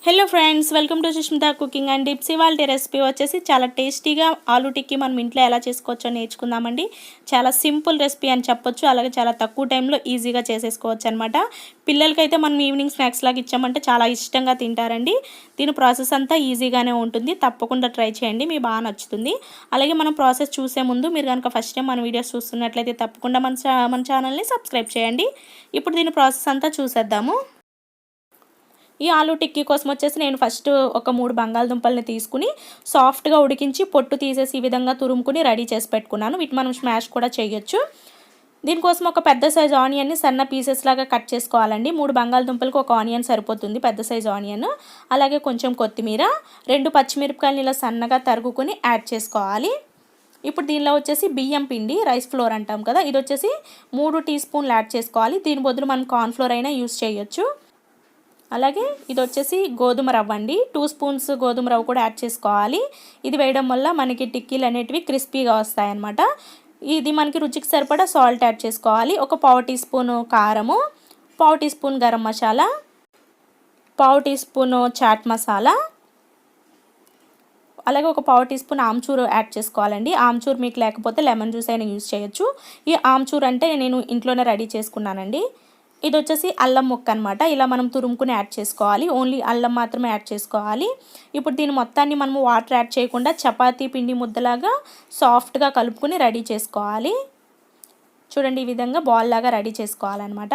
Hello friends, welcome to Sushmita cooking and tips. ఇవాళ recipe వచ్చేసి చాలా టేస్టీగా ఆలూ టిక్కీ మనం ఇంట్లో ఎలా చేసుకోవచ్చో నేర్చుకుందామండి. చాలా సింపుల్ రెసిపీ అని చెప్పొచ్చు, అలాగే చాలా తక్కువ టైంలో ఈజీగా చేసేసుకోవచ్చు అనమాట. పిల్లలకైతే మనం ఈవినింగ్ స్నాక్స్ లాగా ఇచ్చామంటే చాలా ఇష్టంగా తింటారండి. దీని ప్రాసెస్ అంతా ఈజీగానే ఉంటుంది, తప్పకుండా ట్రై చేయండి, మీకు బాగా నచ్చుతుంది. అలాగే మనం ప్రాసెస్ చూసే ముందు మీరు కనుక ఫస్ట్ టైం మన వీడియోస్ చూస్తున్నట్లయితే తప్పకుండా మన ఛానల్ని సబ్స్క్రైబ్ చేయండి. ఇప్పుడు దీని ప్రాసెస్ అంతా చూసేద్దాము. ఈ ఆలూ టిక్కీ కోసం వచ్చేసి నేను ఫస్ట్ ఒక 3 బంగాళదుంపల్ని తీసుకుని సాఫ్ట్గా ఉడికించి పొట్టు తీసేసి ఈ విధంగా తురుముకుని రెడీ చేసి పెట్టుకున్నాను. వీటిని మనం స్మాష్ కూడా చేయొచ్చు. దీనికోసం ఒక పెద్ద సైజు ఆనియన్ని సన్న పీసెస్ లాగా కట్ చేసుకోవాలండి. 3 బంగాళదుంపలకు ఒక ఆనియన్ సరిపోతుంది, పెద్ద సైజు ఆనియన్. అలాగే కొంచెం కొత్తిమీర, 2 పచ్చిమిరపకాయలు ఇలా సన్నగా తరుగుకుని యాడ్ చేసుకోవాలి. ఇప్పుడు దీనిలో వచ్చేసి బియ్యం పిండి, రైస్ ఫ్లోర్ అంటాం కదా, ఇది వచ్చేసి 3 టీ స్పూన్లు యాడ్ చేసుకోవాలి. దీని బదులు మనం కార్న్ ఫ్లోర్ అయినా యూస్ చేయొచ్చు. అలాగే ఇది వచ్చేసి గోధుమ రవ్వ అండి, 2 స్పూన్స్ గోధుమ రవ్వ కూడా యాడ్ చేసుకోవాలి. ఇది వేయడం వల్ల మనకి టిక్కీలు అనేటివి క్రిస్పీగా వస్తాయన్నమాట. ఇది మనకి రుచికి సరిపడా సాల్ట్ యాడ్ చేసుకోవాలి. ఒక 1/2 టీ స్పూను కారము, 1/2 teaspoon garam masala, 1/2 teaspoon chaat masala, అలాగే ఒక 1/2 టీ స్పూన్ ఆమ్చూర్ యాడ్ చేసుకోవాలండి. ఆమ్చూర్ మీకు లేకపోతే లెమన్ జ్యూస్ అయినా యూజ్ చేయొచ్చు. ఈ ఆమ్చూర్ అంటే నేను ఇంట్లోనే రెడీ చేసుకున్నానండి. ఇది వచ్చేసి అల్లం ముక్క అనమాట. ఇలా మనం తురుముకుని యాడ్ చేసుకోవాలి. ఓన్లీ అల్లం మాత్రమే యాడ్ చేసుకోవాలి. ఇప్పుడు దీని మొత్తాన్ని మనము వాటర్ యాడ్ చేయకుండా చపాతీ పిండి ముద్దలాగా సాఫ్ట్గా కలుపుకొని రెడీ చేసుకోవాలి. చూడండి, ఈ విధంగా బాల్ లాగా రెడీ చేసుకోవాలన్నమాట.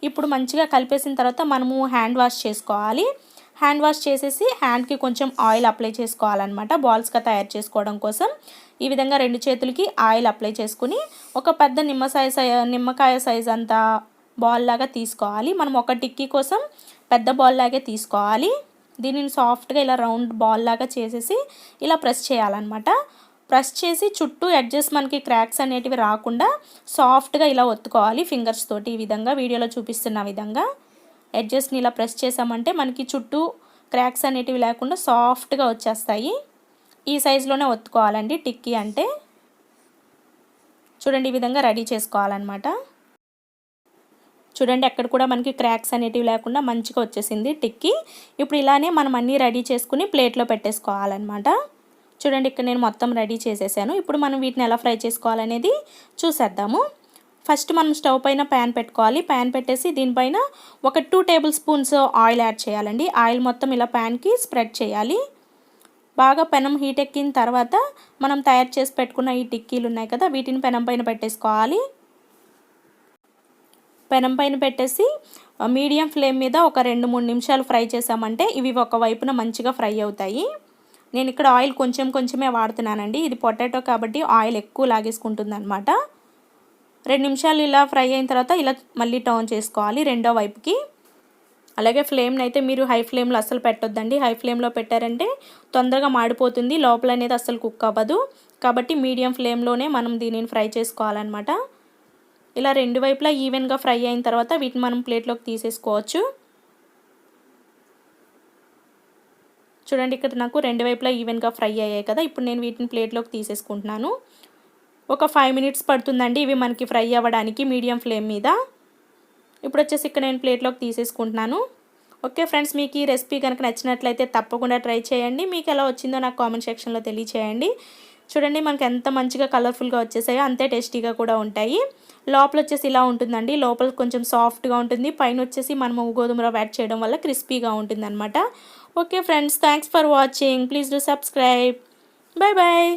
ఇప్పుడు మంచిగా కలిపేసిన తర్వాత మనము హ్యాండ్ వాష్ చేసుకోవాలి. హ్యాండ్ వాష్ చేసేసి హ్యాండ్కి కొంచెం ఆయిల్ అప్లై చేసుకోవాలన్నమాట, బాల్స్గా తయారు చేసుకోవడం కోసం. ఈ విధంగా 2 చేతులకి ఆయిల్ అప్లై చేసుకుని ఒక పెద్ద నిమ్మకాయ సైజ్ అంతా బాల్ లాగా తీసుకోవాలి. మనం ఒక టిక్కీ కోసం పెద్ద బాల్ లాగే తీసుకోవాలి. దీనిని సాఫ్ట్గా ఇలా రౌండ్ బాల్ లాగా చేసేసి ఇలా ప్రెస్ చేయాలన్నమాట. ప్రెస్ చేసి చుట్టూ ఎడ్జెస్ మనకి క్రాక్స్ అనేటివి రాకుండా సాఫ్ట్గా ఇలా ఒత్తుకోవాలి ఫింగర్స్ తోటి. ఈ విధంగా వీడియోలో చూపిస్తున్న విధంగా ఎడ్జెస్ని ఇలా ప్రెస్ చేసామంటే మనకి చుట్టూ క్రాక్స్ అనేటివి లేకుండా సాఫ్ట్గా వచ్చేస్తాయి. ఈ సైజులోనే ఒత్తుకోవాలండి టిక్కీ అంటే. చూడండి, ఈ విధంగా రెడీ చేసుకోవాలన్నమాట. చూడండి, అక్కడ కూడా మనకి క్రాక్స్ అనేటివి లేకుండా మంచిగా వచ్చేసింది టిక్కీ. ఇప్పుడు ఇలానే మనం అన్నీ రెడీ చేసుకుని ప్లేట్లో పెట్టేసుకోవాలన్నమాట. చూడండి, ఇక్కడ నేను మొత్తం రెడీ చేసేసాను. ఇప్పుడు మనం వీటిని ఎలా ఫ్రై చేసుకోవాలనేది చూసేద్దాము. ఫస్ట్ మనం స్టవ్ పైన ప్యాన్ పెట్టుకోవాలి. ప్యాన్ పెట్టేసి దీనిపైన ఒక 2 టేబుల్ స్పూన్స్ ఆయిల్ యాడ్ చేయాలండి. ఆయిల్ మొత్తం ఇలా ప్యాన్కి స్ప్రెడ్ చేయాలి. బాగా పెనం హీట్ ఎక్కిన తర్వాత మనం తయారు చేసి పెట్టుకున్న ఈ టిక్కీలు ఉన్నాయి కదా, వీటిని పెనం పైన పెట్టేసుకోవాలి. పెనం పైన పెట్టేసి మీడియం ఫ్లేమ్ మీద ఒక 2-3 నిమిషాలు ఫ్రై చేసామంటే ఇవి ఒక వైపున మంచిగా ఫ్రై అవుతాయి. నేను ఇక్కడ ఆయిల్ కొంచెమే వాడుతున్నానండి. ఇది పొటాటో కాబట్టి ఆయిల్ ఎక్కువ లాగేసుకుంటుంది అనమాట. 2 నిమిషాలు ఇలా ఫ్రై అయిన తర్వాత ఇలా మళ్ళీ టర్న్ చేసుకోవాలి రెండో వైపుకి. అలాగే ఫ్లేమ్ని అయితే మీరు హై ఫ్లేమ్లో అస్సలు పెట్టొద్దండి. హై ఫ్లేమ్లో పెట్టారంటే తొందరగా మాడిపోతుంది, లోపల అనేది అస్సలు కుక్ అవ్వదు. కాబట్టి మీడియం ఫ్లేమ్లోనే మనం దీనిని ఫ్రై చేసుకోవాలన్నమాట. ఇలా 2 వైపులా ఈవెన్గా ఫ్రై అయిన తర్వాత వీటిని మనం ప్లేట్లోకి తీసేసుకోవచ్చు. చూడండి, ఇక్కడ నాకు 2 వైపులా ఈవెన్గా ఫ్రై అయ్యాయి కదా. ఇప్పుడు నేను వీటిని ప్లేట్లోకి తీసేసుకుంటున్నాను. ఒక 5 మినిట్స్ పడుతుందండి ఇవి మనకి ఫ్రై అవ్వడానికి మీడియం ఫ్లేమ్ మీద. ఇప్పుడు వచ్చేసి ఇక్కడ నేను ప్లేట్లోకి తీసేసుకుంటున్నాను. ఓకే ఫ్రెండ్స్, మీకు ఈ రెసిపీ కనుక నచ్చినట్లయితే తప్పకుండా ట్రై చేయండి. మీకు ఎలా వచ్చిందో నాకు కామెంట్ సెక్షన్లో తెలియచేయండి. చూడండి, మనకి ఎంత మంచిగా కలర్ఫుల్గా వచ్చేసాయో అంతే టేస్టీగా కూడా ఉంటాయి. లోపల వచ్చేసి ఇలా ఉంటుందండి. లోపల కొంచెం సాఫ్ట్గా ఉంటుంది, పైన వచ్చేసి మనము గోధుమ రవ్వ యాడ్ చేయడం వల్ల క్రిస్పీగా ఉంటుంది అనమాట. Okay friends, thanks for watching. Please do subscribe. Bye bye.